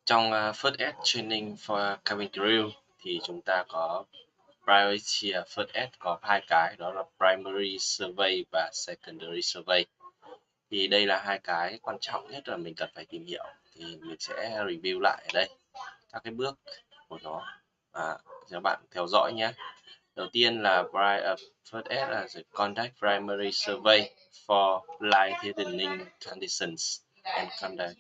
Trong First Aid Training for Cabin Crew thì chúng ta có Priority First Aid có hai cái, đó là Primary Survey và Secondary Survey. Thì đây là hai cái quan trọng nhất là mình cần phải tìm hiểu. Thì mình sẽ review lại ở đây các cái bước của nó. Cho bạn theo dõi nhé. Đầu tiên là First Aid là Conduct Primary Survey for Life-threatening Conditions and Conduct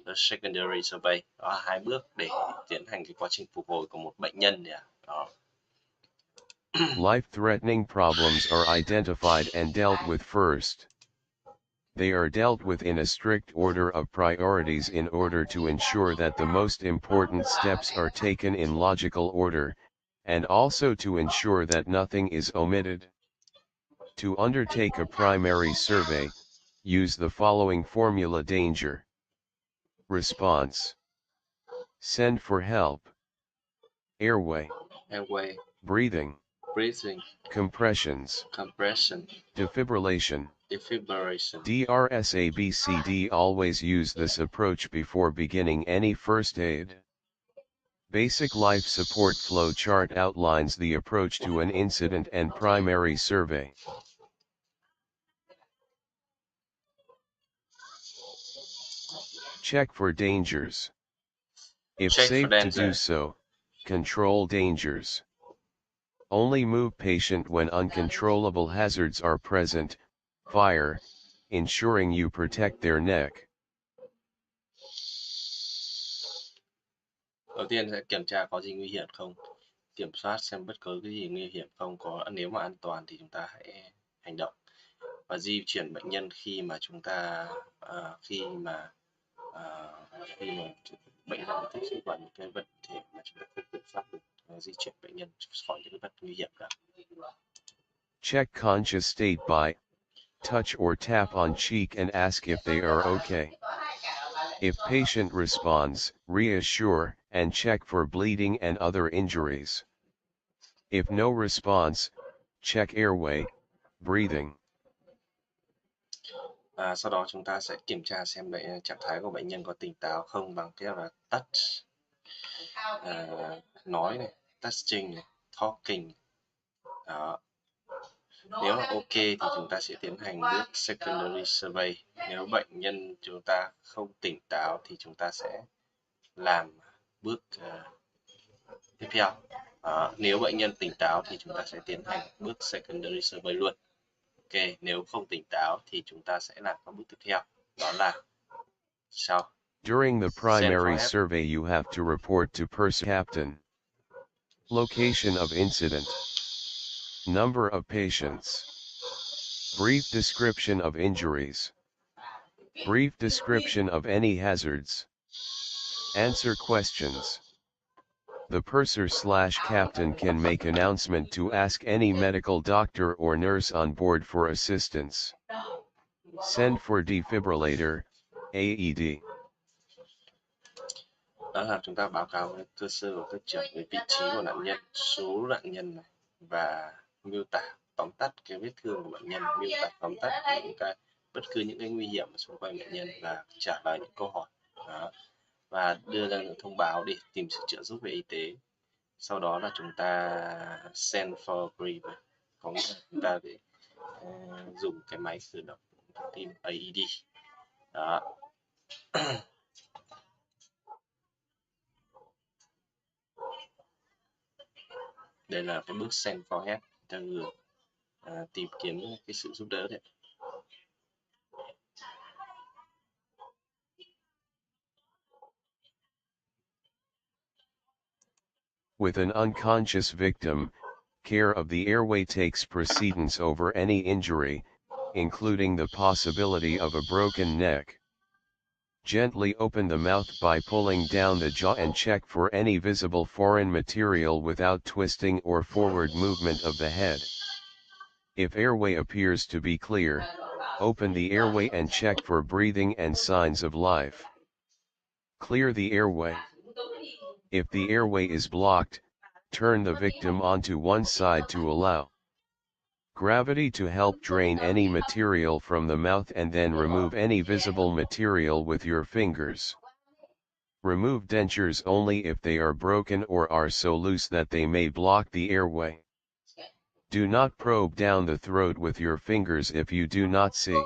the Secondary Survey. Đó là hai bước để tiến hành cái quá trình phục hồi của một bệnh nhân. Đó. Life-threatening problems are identified and dealt with first. They are dealt with in a strict order of priorities in order to ensure that the most important steps are taken in logical order, and also to ensure that nothing is omitted. To undertake a primary survey, use the following formula: danger, response, send for help, airway, breathing, compressions, defibrillation. DRSABCD. Always use this approach before beginning any first aid. Basic life support flow chart outlines the approach to an incident and primary survey. Check for dangers. If safe to do so, control dangers. Only move patient when uncontrollable hazards are present, fire, ensuring you protect their neck. Đầu tiên sẽ kiểm tra có gì nguy hiểm không, kiểm soát xem bất cứ cái gì nguy hiểm không, nếu mà an toàn thì chúng ta hãy hành động và di chuyển bệnh nhân khi mà chúng ta khi mà bệnh nhân tiếp xúc vào những cái vật thể mà chúng ta không kiểm soát được, di chuyển bệnh nhân khỏi những cái vật nguy hiểm đó. Check conscious state by touch or tap on cheek and ask if they are okay. If patient responds, reassure and check for bleeding and other injuries. If no response, check airway, breathing. Sau đó chúng ta sẽ kiểm tra xem trạng thái của bệnh nhân có tỉnh táo không bằng cách là touch, nói này, touching này, talking. Đó. Nếu mà ok thì chúng ta sẽ tiến hành bước secondary survey. Nếu bệnh nhân chúng ta không tỉnh táo thì chúng ta sẽ làm bước tiếp theo. Nếu bệnh nhân tỉnh táo thì chúng ta sẽ tiến hành bước secondary survey luôn. Ok, nếu không tỉnh táo thì chúng ta sẽ làm các bước tiếp theo. Đó là sau. During the primary survey you have to report to purser captain. Location of incident. Number of patients. Brief description of injuries. Brief description of any hazards. Answer questions. The purser/captain can make announcement to ask any medical doctor or nurse on board for assistance. Send for defibrillator, AED. Đó là chúng ta báo cáo với cơ sơ của cấp trưởng về vị trí của nạn nhân, số nạn nhân này, và miêu tả tóm tắt cái vết thương của bệnh nhân, miêu tả tóm tắt bất cứ những cái nguy hiểm ở xung quanh bệnh nhân và trả lời những câu hỏi. Đó. Và đưa ra những thông báo để tìm sự trợ giúp về y tế. Sau đó là chúng ta send for brief, có nghĩa là chúng ta để dùng cái máy khởi động thông tin AED. Đó. Đây là cái bước send for help, ta vừa tìm kiếm cái sự giúp đỡ đấy. With an unconscious victim, care of the airway takes precedence over any injury, including the possibility of a broken neck. Gently open the mouth by pulling down the jaw and check for any visible foreign material without twisting or forward movement of the head. If airway appears to be clear, open the airway and check for breathing and signs of life. Clear the airway. If the airway is blocked, turn the victim onto one side to allow gravity to help drain any material from the mouth and then remove any visible material with your fingers. Remove dentures only if they are broken or are so loose that they may block the airway. Do not probe down the throat with your fingers if you do not see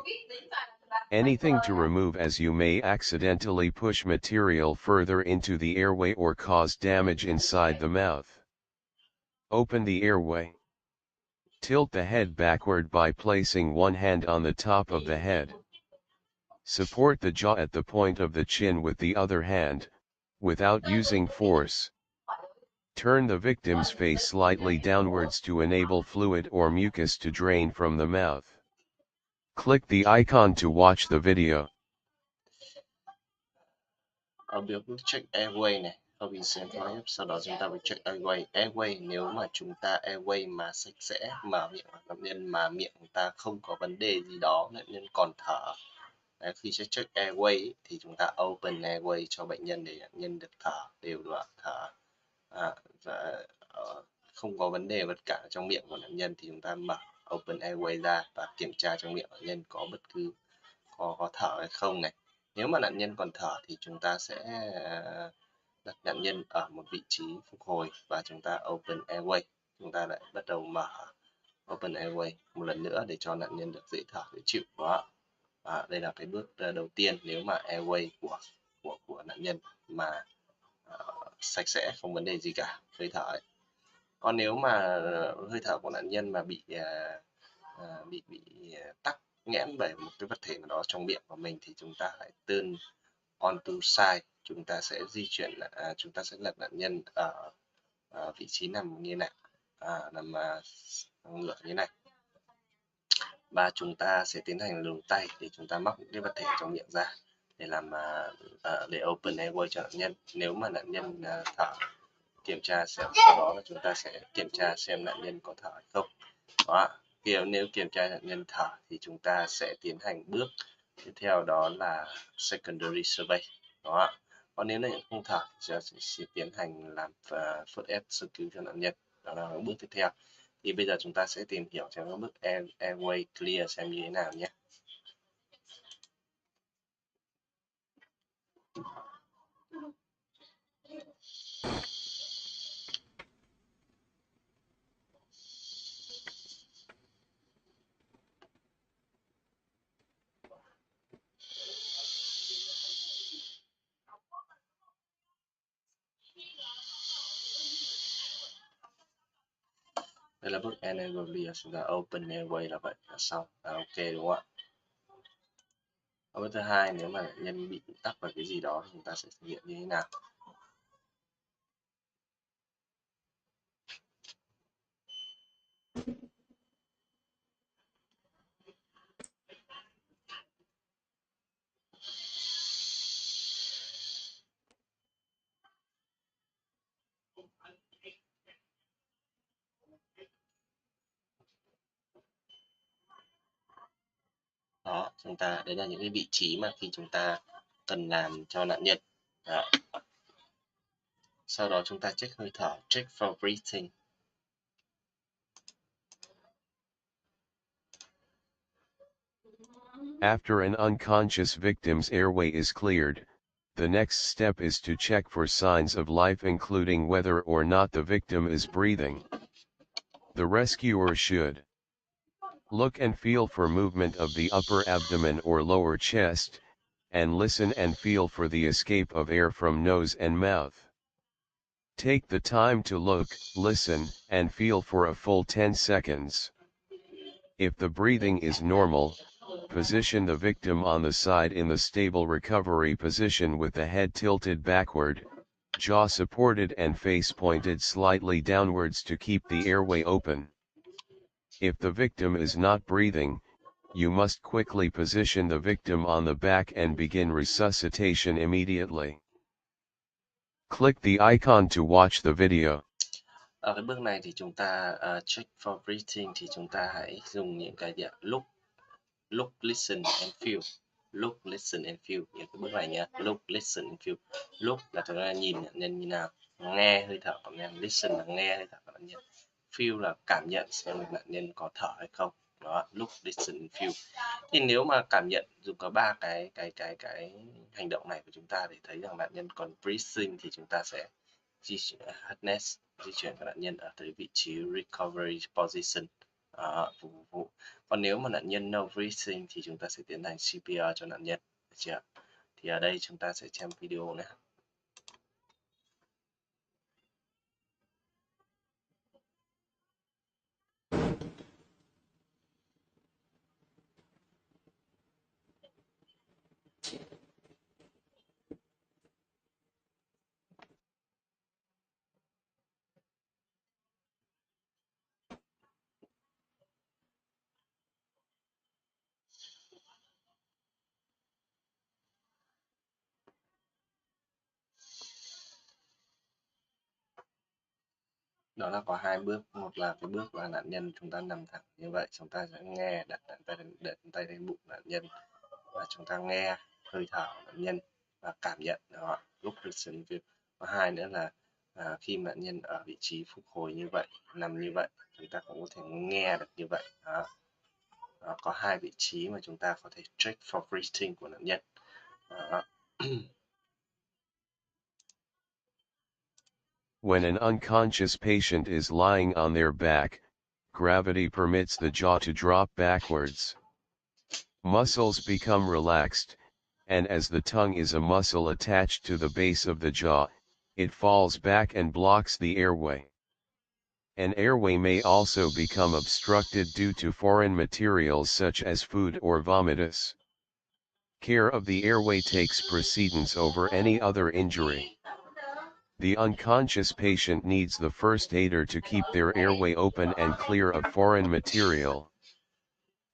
anything to remove, as you may accidentally push material further into the airway or cause damage inside the mouth. Open the airway. Tilt the head backward by placing one hand on the top of the head. Support the jaw at the point of the chin with the other hand, without using force. Turn the victim's face slightly downwards to enable fluid or mucus to drain from the mouth. Click the icon to watch the video. Ở biểu bước check airway này, observe clip, sau đó chúng ta phải check airway. Airway nếu mà chúng ta airway mà sạch sẽ, mở miệng của nạn nhân mà miệng chúng ta không có vấn đề gì đó, nạn nhân còn thở. Đấy, khi check airway thì chúng ta open airway cho bệnh nhân để nạn nhân được thở đều được, thở và không có vấn đề bất cả trong miệng của nạn nhân thì chúng ta mở open airway ra và kiểm tra trong miệng nạn nhân có bất cứ có thở hay không này. Nếu mà nạn nhân còn thở thì chúng ta sẽ đặt nạn nhân ở một vị trí phục hồi và chúng ta open airway. Chúng ta lại bắt đầu mở open airway một lần nữa để cho nạn nhân được dễ thở, dễ chịu. Đó. Đây là cái bước đầu tiên nếu mà airway của nạn nhân mà sạch sẽ, không vấn đề gì cả, hơi thở ấy. Còn nếu mà hơi thở của nạn nhân mà bị tắc nghẽn bởi một cái vật thể nào đó trong miệng của mình thì chúng ta hãy turn on to side, chúng ta sẽ di chuyển, chúng ta sẽ lật nạn nhân ở vị trí nằm như này, nằm ngửa như này, và chúng ta sẽ tiến hành luồn tay để chúng ta móc những cái vật thể trong miệng ra để làm để open airway cho nạn nhân. Nếu mà nạn nhân thở, kiểm tra xem, sau đó là chúng ta sẽ kiểm tra xem nạn nhân có thở hay không. Đó. Nếu kiểm tra nạn nhân thở thì chúng ta sẽ tiến hành bước tiếp theo, đó là secondary survey. Đó. Còn nếu nạn nhân không thở thì chúng ta sẽ tiến hành làm first aid sơ cứu cho nạn nhân. Đó là bước tiếp theo. Thì bây giờ chúng ta sẽ tìm hiểu trong các bước airway clear xem như thế nào nhé. Đây là bước airway clear, chúng ta open airway là vậy là xong, là ok đúng không ạ? Và bước thứ hai, nếu mà nạn nhân bị tắc vào cái gì đó thì chúng ta sẽ thực hiện như thế nào? Đó, đây là những cái vị trí mà khi chúng ta cần làm cho nạn nhân. Đó. Sau đó chúng ta check hơi thở, check for breathing. After an unconscious victim's airway is cleared, the next step is to check for signs of life, including whether or not the victim is breathing. The rescuer should look and feel for movement of the upper abdomen or lower chest, and listen and feel for the escape of air from nose and mouth. Take the time to look, listen, and feel for a full 10 seconds. If the breathing is normal, position the victim on the side in the stable recovery position with the head tilted backward, jaw supported and face pointed slightly downwards to keep the airway open. If the victim is not breathing, you must quickly position the victim on the back and begin resuscitation immediately. Click the icon to watch the video. Ở cái bước này thì chúng ta check for breathing thì chúng ta hãy dùng những cái look, listen and feel. Look, listen and feel. Những cái bước này nhé. Look, listen and feel. Look là chúng ta nhìn nạn nhân như nào, nghe hơi thở của nạn nhân, listen là nghe hơi thở của nạn nhân, feel là cảm nhận xem nạn nhân có thở hay không. Đó, look, listen, feel. Thì nếu mà cảm nhận dùng có ba cái hành động này của chúng ta để thấy rằng nạn nhân còn breathing thì chúng ta sẽ di chuyển hardness, di chuyển của nạn nhân ở tới vị trí recovery position, phục vụ. Còn nếu mà nạn nhân no breathing thì chúng ta sẽ tiến hành CPR cho nạn nhân, được chưa? Thì ở đây chúng ta sẽ xem video này. Đó là có hai bước, một là cái bước là nạn nhân chúng ta nằm thẳng như vậy, chúng ta sẽ nghe, đặt tay lên bụng nạn nhân và chúng ta nghe hơi thở của nạn nhân và cảm nhận đó, lúc listen view. Và hai nữa là khi nạn nhân ở vị trí phục hồi như vậy, nằm như vậy, chúng ta cũng có thể nghe được như vậy. Đó. Đó, có hai vị trí mà chúng ta có thể check for breathing của nạn nhân. Đó. When an unconscious patient is lying on their back, gravity permits the jaw to drop backwards. Muscles become relaxed, and as the tongue is a muscle attached to the base of the jaw, it falls back and blocks the airway. An airway may also become obstructed due to foreign materials such as food or vomitus. Care of the airway takes precedence over any other injury. The unconscious patient needs the first aider to keep their airway open and clear of foreign material.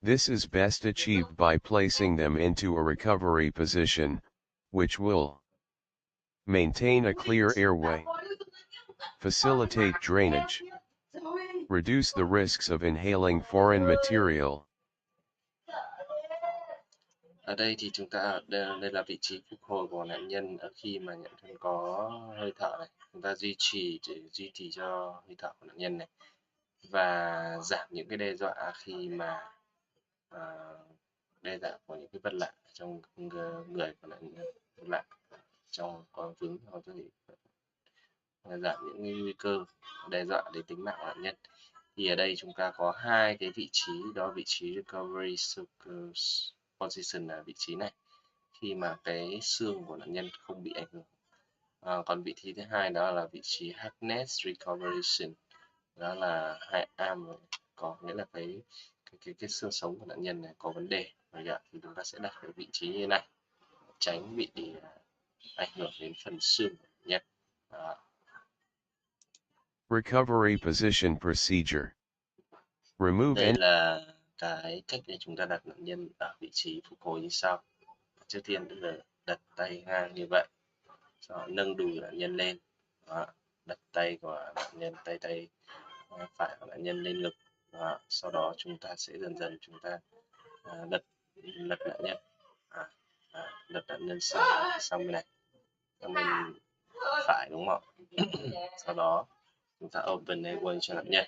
This is best achieved by placing them into a recovery position, which will maintain a clear airway, facilitate drainage, reduce the risks of inhaling foreign material. Ở đây thì chúng ta đây là vị trí phục hồi của nạn nhân ở khi mà nhận thấy có hơi thở này, chúng ta duy trì để duy trì cho hơi thở của nạn nhân này và giảm những cái đe dọa khi mà đe dọa của những cái vật lạ trong người của nạn nhân, vật lạ trong có vướng có thể giảm những nguy cơ đe dọa đến tính mạng của nạn nhân. Thì ở đây chúng ta có hai cái vị trí, đó vị trí recovery position là vị trí này khi mà cái xương của nạn nhân không bị ảnh hưởng. Còn vị trí thứ hai đó là vị trí hardness recovery, đó là hai arm, có nghĩa là cái xương sống của nạn nhân này có vấn đề, thì chúng ta sẽ đặt ở vị trí như này, tránh bị ảnh hưởng đến phần xương của nạn nhân. Recovery position procedure. Remove Đây any là cái cách để chúng ta đặt nạn nhân ở vị trí phục hồi như sau. Trước tiên là đặt tay ngang như vậy, sau đó nâng đùi nạn nhân lên. Đó. Đặt tay của nạn nhân, tay phải của nạn nhân lên ngực. Đó. Sau đó chúng ta sẽ dần dần chúng ta lật nạn nhân, lật nạn nhân sang bên này, sang bên phải, đúng không? Sau đó chúng ta open airway cho nạn nhân.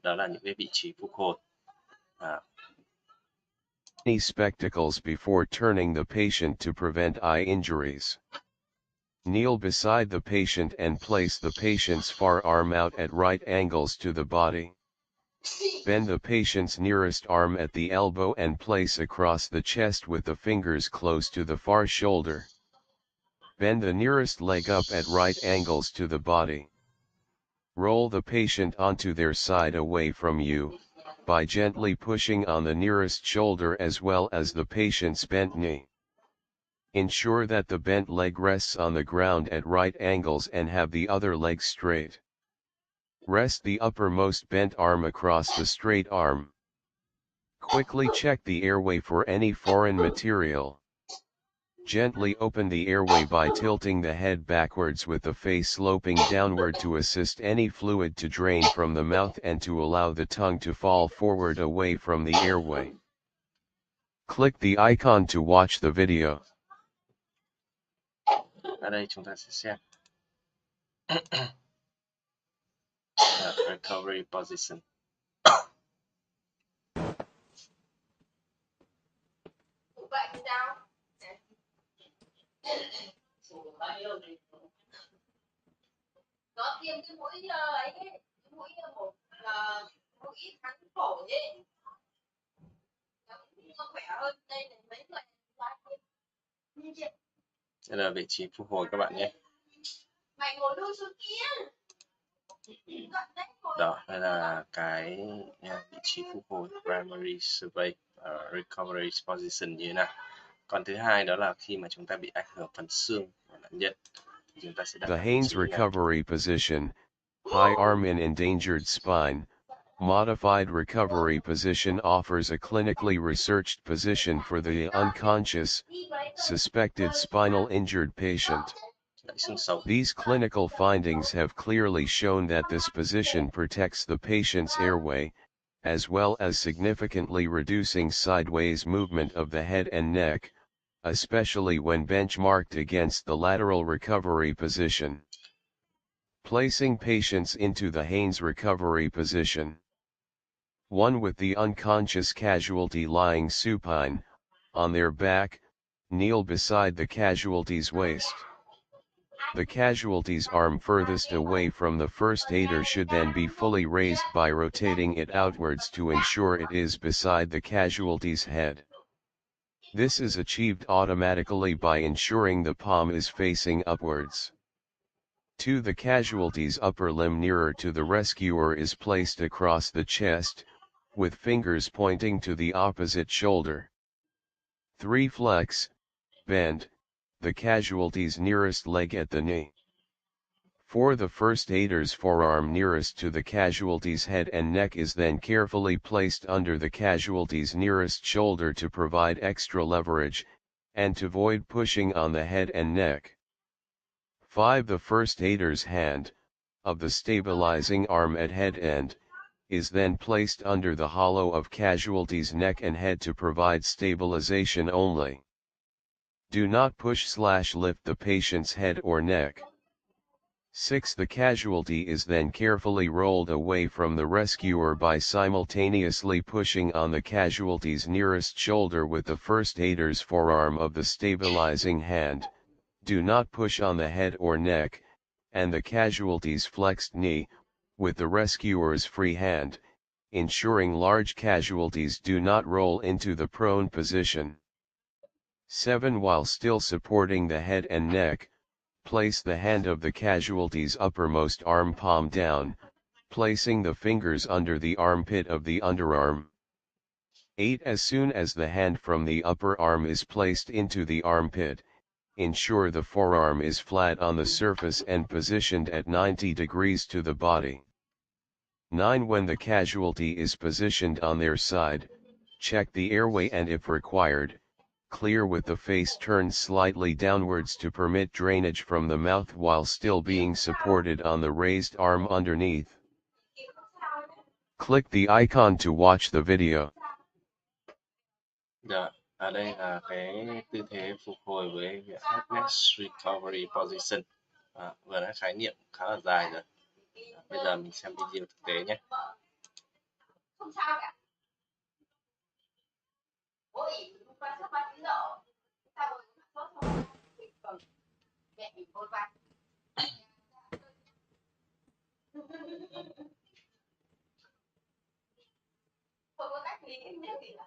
Đó là những cái vị trí phục hồi. spectacles before turning the patient to prevent eye injuries. Kneel beside the patient and place the patient's far arm out at right angles to the body. Bend the patient's nearest arm at the elbow and place across the chest with the fingers close to the far shoulder. Bend the nearest leg up at right angles to the body. Roll the patient onto their side away from you, by gently pushing on the nearest shoulder as well as the patient's bent knee. Ensure that the bent leg rests on the ground at right angles and have the other leg straight. Rest the uppermost bent arm across the straight arm. Quickly check the airway for any foreign material. Gently open the airway by tilting the head backwards with the face sloping downward to assist any fluid to drain from the mouth and to allow the tongue to fall forward away from the airway. Click the icon to watch the video. Ở đây chúng ta sẽ xem recovery position. Nó tiêm cái mũi ấy, cái mũi một mũi kháng phổi ấy. Nó khỏe hơn đây này mấy người. Đây là vị trí phục hồi các bạn nhé. Mày ngồi lui xuống kia. Đó, đây là cái vị trí phục hồi primary survey recovery position như thế nào. Còn thứ hai đó là khi mà chúng ta bị ảnh hưởng phần xương của nạn nhân, chúng ta sẽ đặt The ở vị Haynes trí này. recovery position, high arm in endangered spine, modified recovery position offers a clinically researched position for the unconscious, suspected spinal injured patient. These clinical findings have clearly shown that this position protects the patient's airway, as well as significantly reducing sideways movement of the head and neck, especially when benchmarked against the lateral recovery position. Placing patients into the Haynes recovery position. One with the unconscious casualty lying supine, on their back, kneel beside the casualty's waist. The casualty's arm furthest away from the first aider should then be fully raised by rotating it outwards to ensure it is beside the casualty's head. This is achieved automatically by ensuring the palm is facing upwards. 2. The casualty's upper limb nearer to the rescuer is placed across the chest, with fingers pointing to the opposite shoulder. 3. Flex, bend, the casualty's nearest leg at the knee. 4. The first aider's forearm nearest to the casualty's head and neck is then carefully placed under the casualty's nearest shoulder to provide extra leverage, and to avoid pushing on the head and neck. 5. The first aider's hand, of the stabilizing arm at head end, is then placed under the hollow of casualty's neck and head to provide stabilization only. Do not push/lift the patient's head or neck. 6. The casualty is then carefully rolled away from the rescuer by simultaneously pushing on the casualty's nearest shoulder with the first aider's forearm of the stabilizing hand. Do not push on the head or neck, and the casualty's flexed knee, with the rescuer's free hand, ensuring large casualties do not roll into the prone position. 7. While still supporting the head and neck, place the hand of the casualty's uppermost arm palm down, placing the fingers under the armpit of the underarm. 8. As soon as the hand from the upper arm is placed into the armpit, ensure the forearm is flat on the surface and positioned at 90 degrees to the body. 9. When the casualty is positioned on their side, check the airway and if required, clear with the face turned slightly downwards to permit drainage from the mouth while still being supported on the raised arm underneath. Click the icon to watch the video. Dạ, ở đây là cái tư thế phục hồi với Happiness Recovery Position. Vừa đã khái niệm khá là dài rồi. Bây giờ mình xem video thực tế nhé. Không sao cả. Ôi, lúc qua sắp 39 độ. Sao rồi? Sốt không? Mẹ bị vội vàng. Không có cách gì hết gì cả.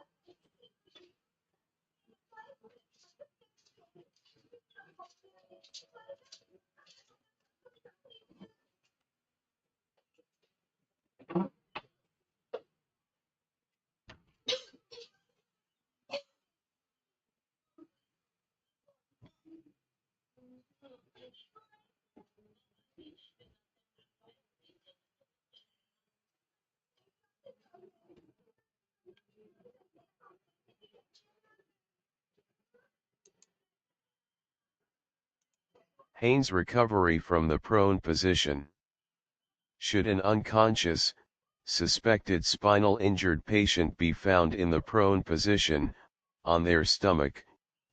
Haynes recovery from the prone position. Should an unconscious, suspected spinal injured patient be found in the prone position, on their stomach,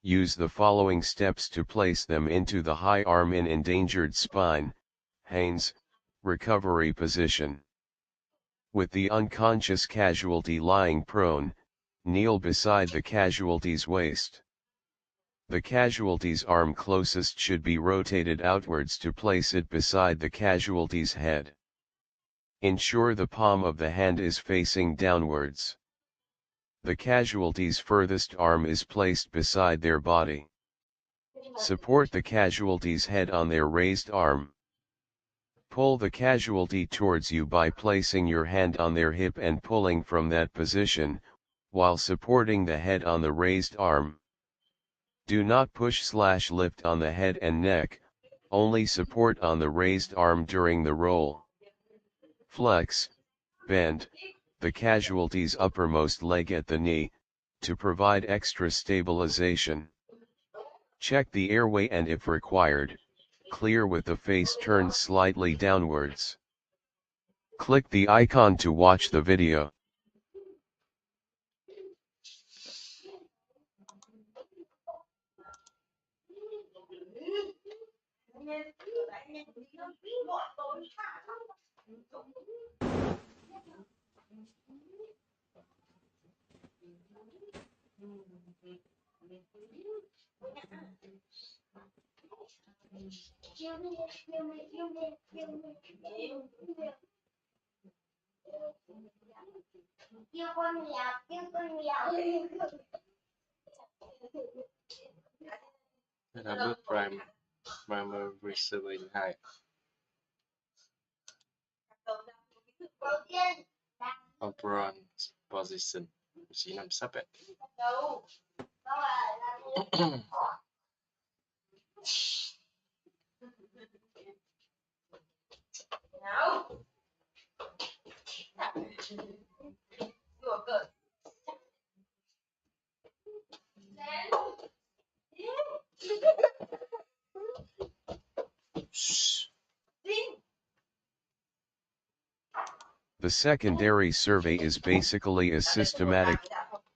use the following steps to place them into the high arm in endangered spine, Haynes, recovery position. With the unconscious casualty lying prone, kneel beside the casualty's waist. The casualty's arm closest should be rotated outwards to place it beside the casualty's head. Ensure the palm of the hand is facing downwards. The casualty's furthest arm is placed beside their body. Support the casualty's head on their raised arm. Pull the casualty towards you by placing your hand on their hip and pulling from that position, while supporting the head on the raised arm. Do not push/lift on the head and neck, only support on the raised arm during the roll. Flex, bend, the casualty's uppermost leg at the knee, to provide extra stabilization. Check the airway and if required, clear with the face turned slightly downwards. Click the icon to watch the video. Đây là bước primary survey 2. Operon position, vị trí nằm sấp ấy. The secondary survey is basically a systematic